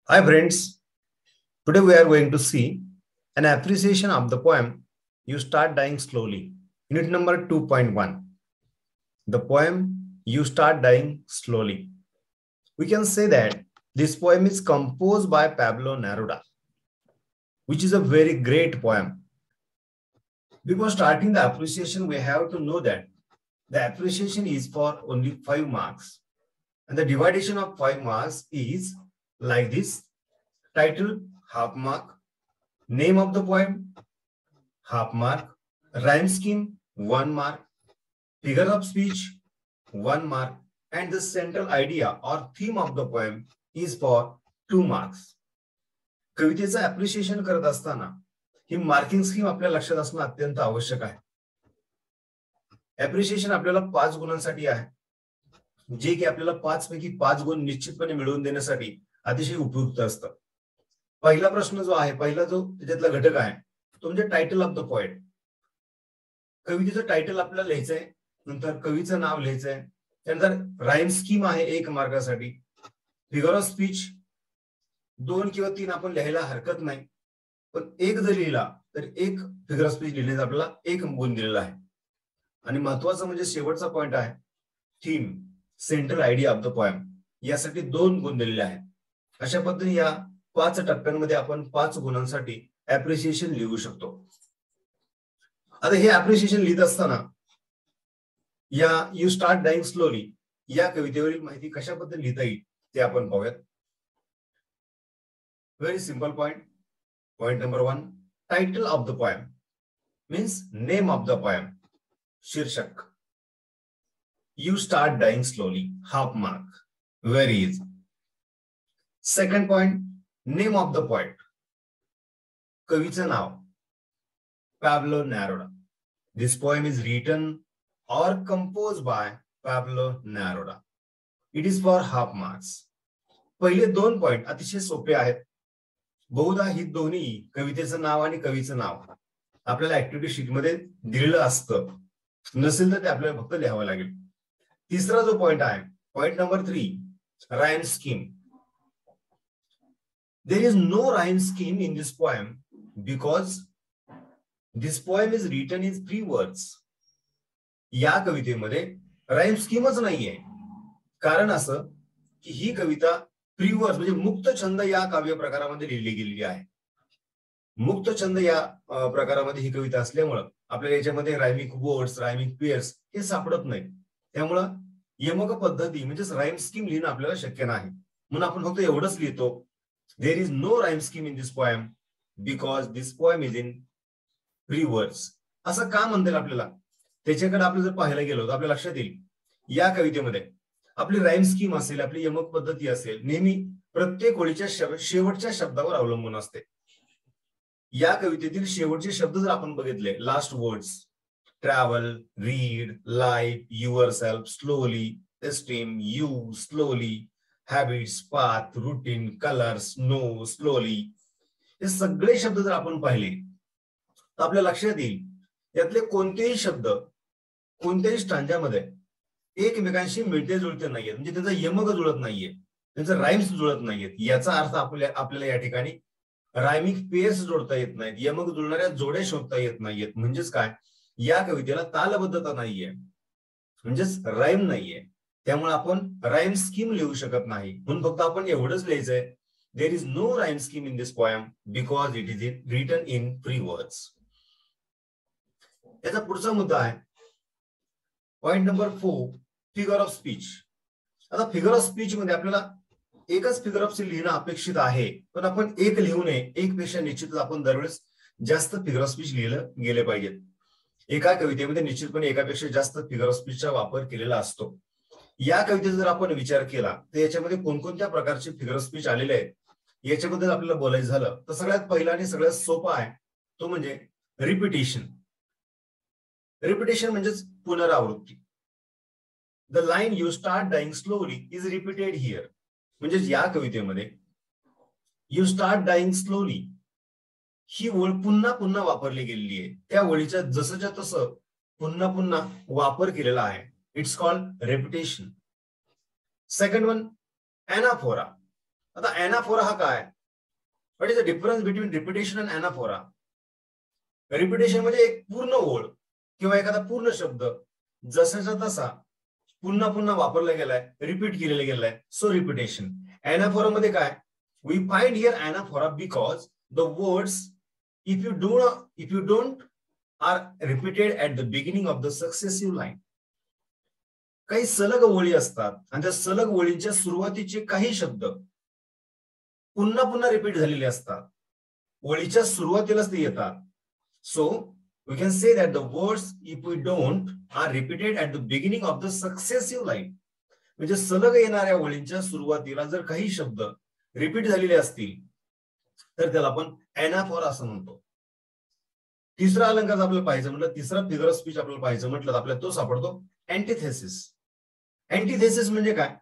Hi friends, today we are going to see an appreciation of the poem You Start Dying Slowly. Unit number 2.1. The poem You Start Dying Slowly. We can say that this poem is composed by Pablo Neruda, which is a very great poem. Before starting the appreciation, we have to know that the appreciation is for only 5 marks. And the division of 5 marks is like this. Title, half mark. Name of the poem, half mark. Rhyme scheme, 1 mark. Figure of speech, 1 mark. And the central idea or theme of the poem is for 2 marks. कवितेचं ऍप्रिशिएशन करत असताना ही marking scheme आपल्या लक्षात असणं अत्यंत आवश्यक आहे. ऍप्रिशिएशन आपल्याला 5 गुणांसाठी आहे, जे की आपल्याला 5 पैकी 5 गुण निश्चितपणे मिळवून देण्यासाठी अतिशय उपयुक्त असतं. पहिला प्रश्न जो आहे, पहिला जो त्याच्यातला घटक आहे तो म्हणजे टायटल ऑफ द पोएट. कवितेचं टायटल आपल्याला लिहायचंय, नंतर कवीचं नाव लिहायचंय, त्यानंतर राईम स्कीम आहे 1 मार्कासाठी. फिगर ऑफ स्पीच 2 किंवा 3 आपण लिहायला हरकत नाही, पण 1 जर लिहिला तर 1 फिगर ऑफ स्पीच लिहिण्याचा आपल्याला 1 गुण दिलेला आहे. आणि महत्वाचं म्हणजे शेवटचा पॉइंट आहे theme, central idea of the poem, यासाठी 2 गुण दिलेले आहेत. अशा पद्धतीने या 5 टप्प्यांमध्ये आपण 5 गुणांसाठी ऍप्रिशिएशन लिहू शकतो. आता हे ऍप्रिशिएशन लिहित असताना या यू स्टार्ट डाइंग स्लोली या कवितेवरील माहिती कशा पद्धतीने लिहिता येईल ते आपण पाहूयात. Very simple point. Point number 1, title of the poem means name of the poem, शीर्षक. You start dying slowly, half mark, very easy. Second point, name of the poet, कवीचं नाव, Pablo Neruda. This poem is written or composed by Pablo Neruda. It is for half marks. पहिले 2 point अतिशय सोपे आहेत. बहुधा ही दोन्ही कवितेचं नाव आणि कवीचं नाव आपल्याला ऍक्टिव्हिटी शीट मध्ये दिलेलं असतं, नसेल तर ते आपल्याला फक्त लिहावं लागेल. तिसरा जो पॉइंट आहे, point number 3, rhyme scheme. There is no rhyme scheme in this poem because this poem is written in 3 words. या कवितेमध्ये राइम स्कीमच नाहीये. कारण असं की ही कविता 3 वर्ड्स म्हणजे मुक्त छंद या काव्य प्रकारामध्ये लिहिली गेलेली आहे. मुक्त छंद या प्रकारामध्ये ही कविता असल्यामुळं आपल्याला याच्यामध्ये रायमिक वर्ड्स, रायमिक पेअर्स हे सापडत नाही. त्यामुळं यमक पद्धती म्हणजेच राइम स्कीम लिहिणं आपल्याला शक्य नाही. म्हणून आपण फक्त एवढंच लिहितो, there is no rhyme scheme in this poem because this poem is in 3 words. असं का म्हणतील आपल्याला, त्याच्याकडे आपण जर पाहायला गेलो तर आपल्या लक्षात येईल या कवितेमध्ये आपली राइम स्कीम असेल, आपली यमक पद्धती असेल, नेहमी प्रत्येक ओळीच्या शेवटच्या शब्दावर अवलंबून असते. या कवितेतील शेवटचे शब्द जर आपण बघितले, last words, travel, read, life, yourself, slowly, esteem, you, slowly, habits, path, routine, colours, no, slowly, हे सगळे शब्द जर आपण पाहिले तर आपल्या लक्षात येईल यातले कोणतेही शब्द कोणत्याही स्टांजामध्ये एकमेकांशी मिळते जुळते नाहीयेत, म्हणजे त्यांचा यमक जुळत नाहीये, त्यांचे राइम्स जुळत नाहीयेत. याचा अर्थ आपल्याला या ठिकाणी रायमिक पेअर्स जोडता येत नाहीत, यमक जुळणाऱ्या जोड्या शोधता येत नाहीयेत. म्हणजेच काय, या कवितेला तालबद्धता नाहीये, म्हणजेच राइम नाहीये. त्यामुळे आपण राइम स्कीम लिहू शकत नाही. म्हणून फक्त आपण एवढंच लिहायचंय, there is no rhyme scheme in this poem because it is written in 3 words. याचा पुढचा मुद्दा आहे point number 4, figure of speech. आता फिगर ऑफ स्पीच मध्ये आपल्याला एकच फिगर ऑफ स्पीच लिहिणं अपेक्षित आहे, पण आपण 1 लिहू नये. 1 पेक्षा निश्चितच आपण दरवेळेस जास्त फिगर ऑफ स्पीच लिहिलं गेले पाहिजेत. एका कवितेमध्ये निश्चितपणे एकापेक्षा जास्त फिगर ऑफ स्पीचचा वापर केलेला असतो. या कवितेचा जर आपण विचार केला तर याच्यामध्ये कोणकोणत्या प्रकारचे फिगर ऑफ स्पीच आलेले आहेत याच्याबद्दल आपल्याला बोलायचं झालं तर सगळ्यात पहिला आणि सगळ्यात सोपा आहे तो म्हणजे रिपिटेशन. रिपिटेशन म्हणजेच पुनरावृत्ती. The line you start dying slowly is repeated here. म्हणजे या कवितेमध्ये यू स्टार्ट डाइंग स्लोली ही ओळ पुन्हा पुन्हा वापरली गेलेली आहे. त्या ओळीचा जसंच्या तसं पुन्हा पुन्हा वापर केलेला आहे. It's called repetition. Second one, anaphora. आता एनाफोरा हा काय? What is the difference between repetition and anaphora? Repetition म्हणजे एक पूर्ण ओळ किंवा एखादा पूर्ण शब्द जसाचा तसा पुन्हा पुन्हा वापरला गेलाय, रिपीट केलेला गेलाय, सो रिपिटेशन. एनाफोरा मध्ये काय? We find here anaphora because the words if you don't are repeated at the beginning of the successive line. काही सलग ओळी असतात आणि त्या सलग ओळींच्या सुरुवातीचे काही शब्द पुन्हा पुन्हा रिपीट झालेले असतात, ओळीच्या सुरुवातीलाच ते येतात. So we can say that the words if we don't are repeated at the beginning of the successive line. म्हणजे सलग येणाऱ्या ओळींच्या सुरुवातीला जर काही शब्द रिपीट झालेले असतील तर त्याला आपण एनाफोरा असं म्हणतो. तिसरा अलंकार आपल्याला पाहिजे म्हटलं, तिसरा फिगर ऑफ स्पीच आपल्याला पाहिजे म्हटलं आपल्याला तो सापडतो अँटिथेसिस. अँटिथेसिस म्हणजे काय?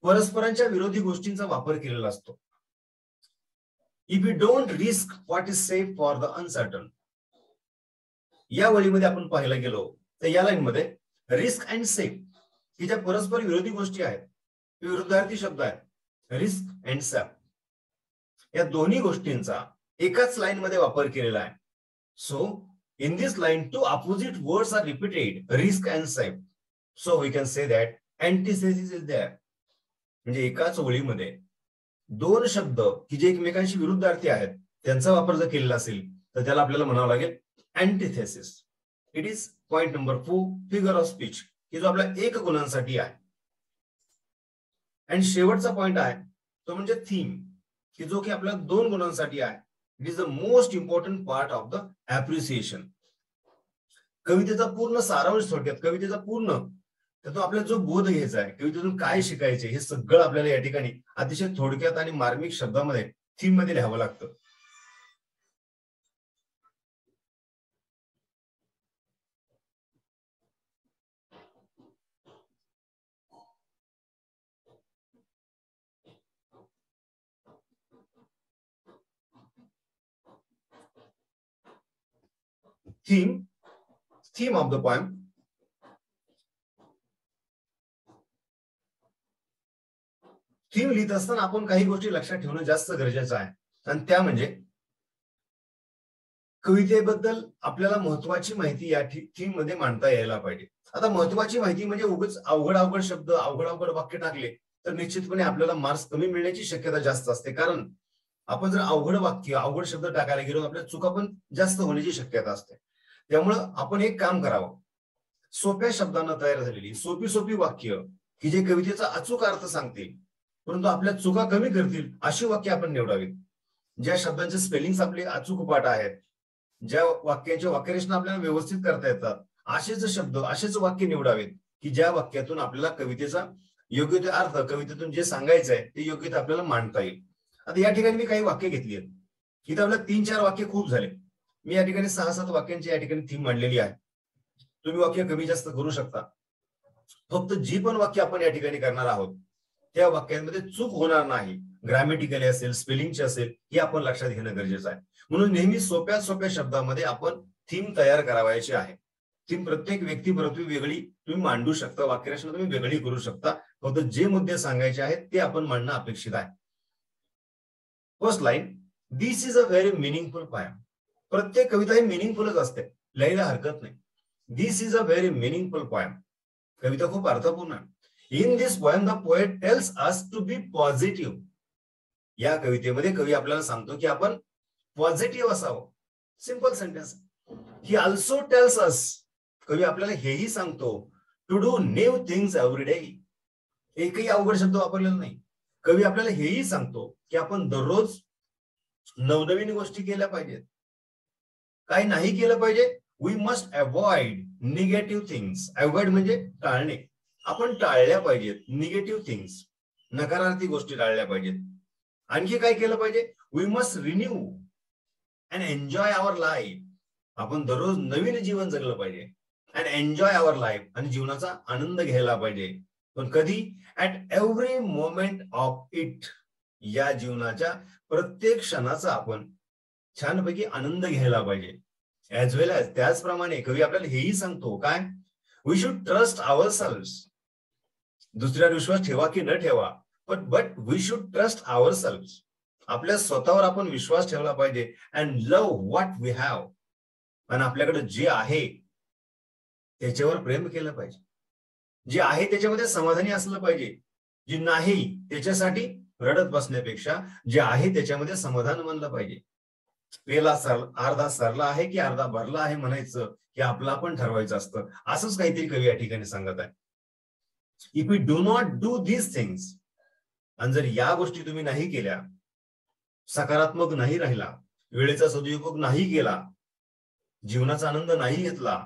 परस्परांच्या विरोधी गोष्टींचा वापर केलेला असतो. If you don't risk what is safe for the uncertain. या वळीमध्ये आपण पाहायला गेलो तर या लाईन मध्ये रिस्क अँड सेफ ही ज्या परस्पर विरोधी गोष्टी आहेत, विरुद्धार्थी शब्द आहेत, रिस्क अँड सेफ, या दोन्ही गोष्टींचा एकाच लाईन मध्ये वापर केलेला आहे. So in this line two opposite words are repeated, risk and safe. So we can say that antithesis is there. म्हणजे एकाच ओळीमध्ये दोन शब्द की जे एकमेकांशी विरुद्धार्थी आहेत त्यांचा वापर जर केलेला असेल तर त्याला आपल्याला म्हणावं लागेल antithesis. It is point number 4, figure of speech, की जो आपल्या एक गुणांसाठी आहे. आणि शेवटचा पॉइंट आहे तो म्हणजे थीम, की जो की आपल्या दोन गुणांसाठी आहे. It is the most important part of the appreciation. कवितेचा पूर्ण सारांश, थोडक्यात कवितेचा पूर्ण तो आपल्याला जो बोध घ्यायचा आहे, कवितेतून काय शिकायचे, हे सगळं आपल्याला या ठिकाणी अतिशय थोडक्यात आणि मार्मिक शब्दामध्ये थीम मध्ये लिहावं लागतं. theme of the poem. Theme लिहित असताना आपण काही गोष्टी लक्षात ठेवणं जास्त गरजेचं आहे, आणि त्या म्हणजे कवितेबद्दल आपल्याला महत्वाची माहिती या थीम मध्ये मांडता यायला पाहिजे. आता महत्वाची माहिती म्हणजे उगाच अवघड शब्द, अवघड वाक्य टाकले तर निश्चितपणे आपल्याला मार्क्स कमी मिळण्याची शक्यता जास्त असते. कारण आपण जर अवघड वाक्य, अवघड शब्द टाकायला गेलो आपल्या चुका पण जास्त होण्याची शक्यता असते. त्यामुळं आपण एक काम करावं, सोप्या शब्दांना तयार झालेली सोपी वाक्य की जे कवितेचा अचूक अर्थ सांगतील परंतु आपल्या चुका कमी करतील अशी वाक्य आपण निवडावीत. ज्या शब्दांचे स्पेलिंग्स आपले अचूक पाठ आहेत, ज्या वाक्यांचे वाक्यरचना आपल्याला व्यवस्थित करता येतात, असेच शब्द, असेच वाक्य निवडावेत की ज्या वाक्यातून आपल्याला कवितेचा योग्य ते अर्थ, कवितेतून जे सांगायचं आहे ते योग्य ते आपल्याला मांडता येईल. आता या ठिकाणी मी काही वाक्य घेतली आहेत, इथं आपल्याला 3-4 वाक्य खूप झाले. मी या ठिकाणी 6-7 वाक्यांची या ठिकाणी थीम मांडलेली आहे. तुम्ही वाक्य कमी जास्त करू शकता. फक्त जी पण वाक्य आपण या ठिकाणी करणार आहोत त्या वाक्यांमध्ये चूक होणार नाही, ग्रॅमॅटिकली असेल, स्पेलिंगची असेल, हे आपण लक्षात घेणं गरजेचं आहे. म्हणून नेहमी सोप्या शब्दामध्ये आपण थीम तयार करावायची आहे. थीम प्रत्येक व्यक्तीप्रती वेगळी तुम्ही मांडू शकता, वाक्यरचना तुम्ही वेगळी करू शकता. फक्त जे मुद्दे सांगायचे आहेत ते आपण मांडणं अपेक्षित आहे. First line, this is a very meaningful poem. प्रत्येक कविता ही मिनिंगफुलच असते, लिहायला हरकत नाही. This is a very meaningful poem. कविता खूप अर्थपूर्ण आहे. In this poem the poet tells us to be positive. या कवितेमध्ये कवी आपल्याला सांगतो की आपण पॉझिटिव्ह असावं. Simple sentence. He also tells us, कवी आपल्याला हेही सांगतो to do new things every day. एकही अवघड शब्द वापरलेला नाही. कवी आपल्याला हेही सांगतो की आपण दररोज नवनवीन गोष्टी केल्या पाहिजेत. काही नाही केलं पाहिजे. We must avoid negative things. Avoid म्हणजे टाळणे. आपण टाळल्या पाहिजेत निगेटिव्ह थिंग्स, नकारार्थी गोष्टी टाळल्या पाहिजेत. आणखी काय केलं पाहिजे? We must renew and enjoy our life. आपण दररोज नवीन जीवन जगलं पाहिजे. अँड एन्जॉय आवर लाईफ, आणि जीवनाचा आनंद घ्यायला पाहिजे. पण कधी? At every moment of it. या जीवनाच्या प्रत्येक क्षणाचा आपण छानपैकी आनंद घ्यायला पाहिजे. ऍज वेल ऍज, त्याचप्रमाणे कवी आपल्याला हेही सांगतो काय? We should trust ourselves. दुसऱ्यावर विश्वास ठेवा की न ठेवा, but we should trust ourselves. आपल्या स्वतःवर आपण विश्वास ठेवला पाहिजे. And love what we have. आणि आपल्याकडे जे आहे त्याच्यावर प्रेम केलं पाहिजे. जे आहे त्याच्यामध्ये समाधानी असलं पाहिजे. जे नाही त्याच्यासाठी रडत बसण्यापेक्षा जे आहे त्याच्यामध्ये समाधान मानलं पाहिजे. पेला अर्धा सरला आहे की अर्धा भरला आहे म्हणायचं की आपलं आपण ठरवायचं असतं. असंच काहीतरी कवी या ठिकाणी सांगत आहे. If you do not do these things, आणि जर या गोष्टी तुम्ही नाही केल्या, सकारात्मक नाही राहिला, वेळेचा सदुपयोग नाही केला, जीवनाचा आनंद नाही घेतला,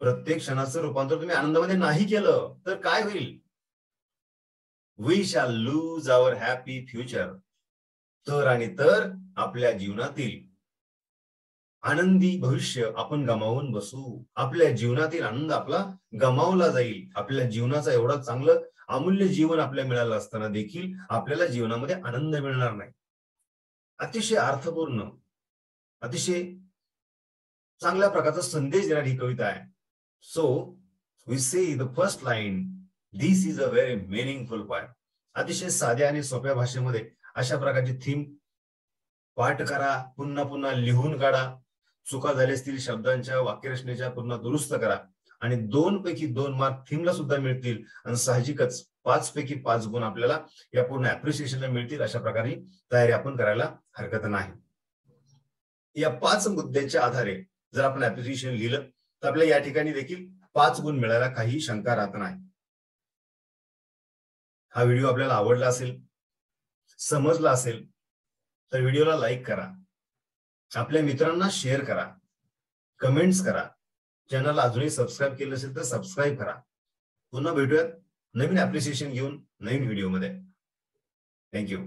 प्रत्येक क्षणाचं रूपांतर तुम्ही आनंदामध्ये नाही केलं, तर काय होईल? We shall lose our happy future. तर आणि तर आपल्या जीवनातील आनंदी भविष्य आपण गमावून बसू. आपल्या जीवनातील आनंद आपला गमावला जाईल. आपल्या जीवनाचा एवढं चांगलं अमूल्य जीवन आपल्याला मिळालं असताना देखील आपल्याला जीवनामध्ये आनंद मिळणार नाही. अतिशय अर्थपूर्ण, अतिशय चांगल्या प्रकारचा संदेश देणारी ही कविता आहे. So we say the first line, this is a very meaningful poem. अतिशय साध्या आणि सोप्या भाषेमध्ये अशा प्रकारची थीम पाठ करा, पुन्हा पुन्हा लिहून काढा. चुका झाल्या असतील शब्दांच्या, वाक्यरचनेच्या पुन्हा दुरुस्त करा. आणि 2 पैकी 2 मार्क थीमला सुद्धा मिळतील. आणि साहजिकच 5 पैकी 5 गुण आपल्याला या पूर्ण अप्रिशिएशनला मिळतील. अशा प्रकारे तयारी आपण करायला हरकत नाही. या 5 मुद्द्यांच्या आधारे जर आपण अप्रिशिएशन लिहिलं तर आपल्याला या ठिकाणी देखील 5 गुण मिळायला काही शंका राहत नाही. हा व्हिडिओ आपल्याला आवडला असेल, समजला असेल तर व्हिडिओला लाईक करा, आपल्या मित्रांना शेअर करा, कमेंट्स करा. चॅनलला अजूनही सबस्क्राईब केलं असेल तर सबस्क्राईब करा. पुन्हा भेटूयात नवीन अप्रिशिएशन घेऊन नवीन व्हिडिओमध्ये. थँक्यू.